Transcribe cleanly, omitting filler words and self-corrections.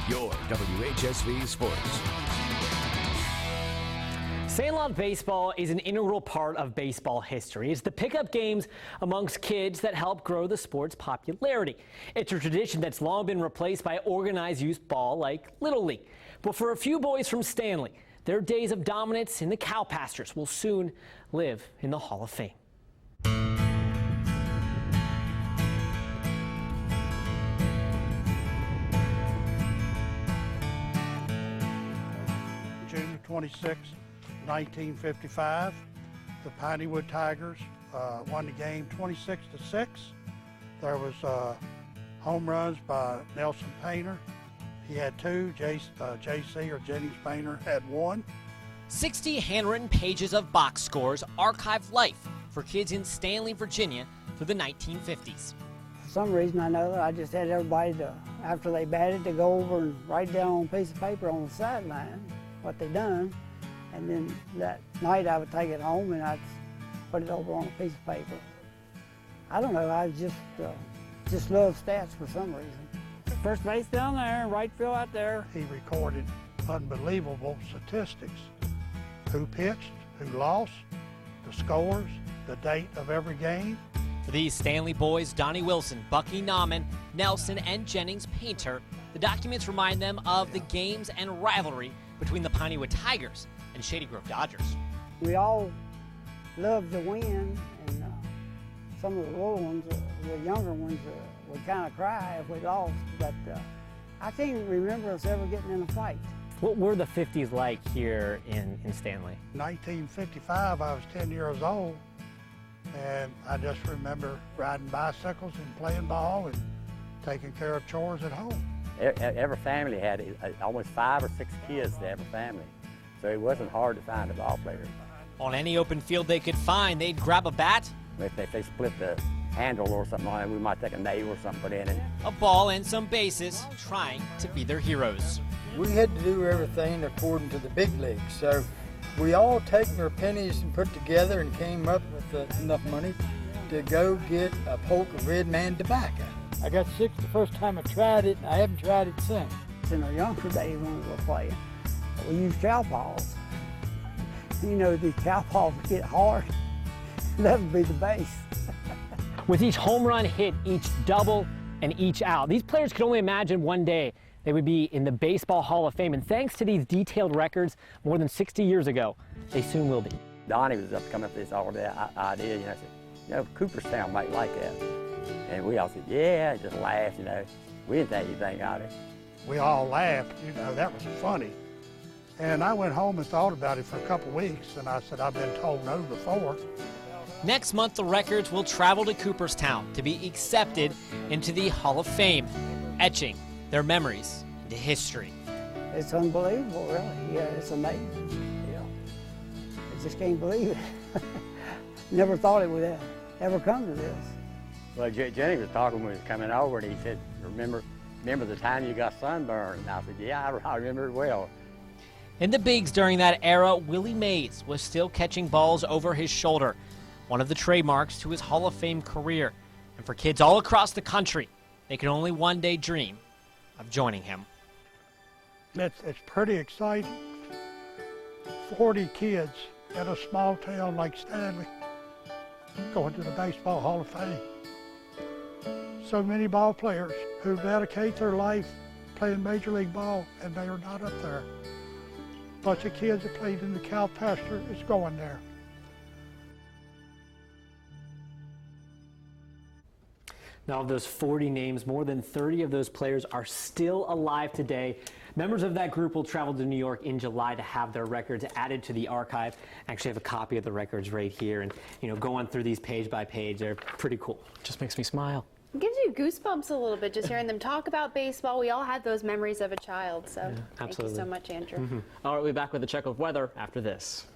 your WHSV Sports. Sandlot baseball is an integral part of baseball history. It's the pickup games amongst kids that help grow the sport's popularity. It's a tradition that's long been replaced by organized youth ball like Little League. But for a few boys from Stanley, their days of dominance in the cow pastures will soon live in the Hall of Fame. June 26, 1955, the Pineywood Tigers won the game 26-6. There was home runs by Nelson Painter. He had 2. JC or Jennings Painter had 1. 60 handwritten pages of box scores archive life for kids in Stanley, Virginia through the 1950s. For some reason, I know I just had everybody to, after they batted, to go over and write down on a piece of paper on the sideline what they done. And then that night I would take it home and I'd put it over on a piece of paper. I don't know, I just love stats for some reason. First base down there, right field out there. He recorded unbelievable statistics. Who pitched, who lost, the scores, the date of every game. For these Stanley Boys, Donnie Wilson, Bucky Nauman, Nelson, and Jennings Painter, the documents remind them of the games and rivalry between the Pineywood Tigers and Shady Grove Dodgers. We all loved to win, and some of the little ones, the younger ones, would kind of cry if we lost, but I can't remember us ever getting in a fight. What were the 50s like here in Stanley? 1955, I was 10 years old, and I just remember riding bicycles and playing ball and taking care of chores at home. Every family had almost 5 or 6 kids to every family, so it wasn't hard to find a ball player. On any open field they could find, they'd grab a bat, If they split the handle or something on it, we might take a nail or something put in it. a ball, and some bases, trying to be their heroes. We had to do everything according to the big leagues, so we all taken our pennies and put together and came up with enough money to go get a poke of Red Man tobacco. I got sick the first time I tried it, and I haven't tried it since. In our younger days when we were playing, we used cow paws. You know, these cow paws get hard. That would be the base. With each home run hit, each double, and each out, these players could only imagine one day they would be in the Baseball Hall of Fame. And thanks to these detailed records more than 60 years ago, they soon will be. Donnie was coming up with this all day idea, I said, Cooperstown might like that. And we all said, yeah, just laughed, We didn't think anything out of it. We all laughed, that was funny. And I went home and thought about it for a couple of weeks, and I said, I've been told no before. Next month, the records will travel to Cooperstown to be accepted into the Hall of Fame, etching their memories into history. It's unbelievable, really. Yeah, it's amazing. I just can't believe it. Never thought it would ever come to this. Well, Jenny was talking when he was coming over, and he said, remember the time you got sunburned? And I said, yeah, I remember it well. In the bigs during that era, Willie Mays was still catching balls over his shoulder, one of the trademarks to his Hall of Fame career. And for kids all across the country, they can only one day dream of joining him. It's pretty exciting. 40 kids in a small town like Stanley going to the Baseball Hall of Fame. So many ball players who dedicate their life playing Major League ball, and they are not up there. A bunch of kids that played in the cow pasture is going there. Now, of those 40 names, more than 30 of those players are still alive today. Members of that group will travel to New York in July to have their records added to the archive. I actually have a copy of the records right here, and going through these page by page, they're pretty cool. Just makes me smile. It gives you goosebumps a little bit just hearing them talk about baseball. We all had those memories of a child, so Yeah, thank you so much, Andrew. All right, we'll be back with a check of weather after this.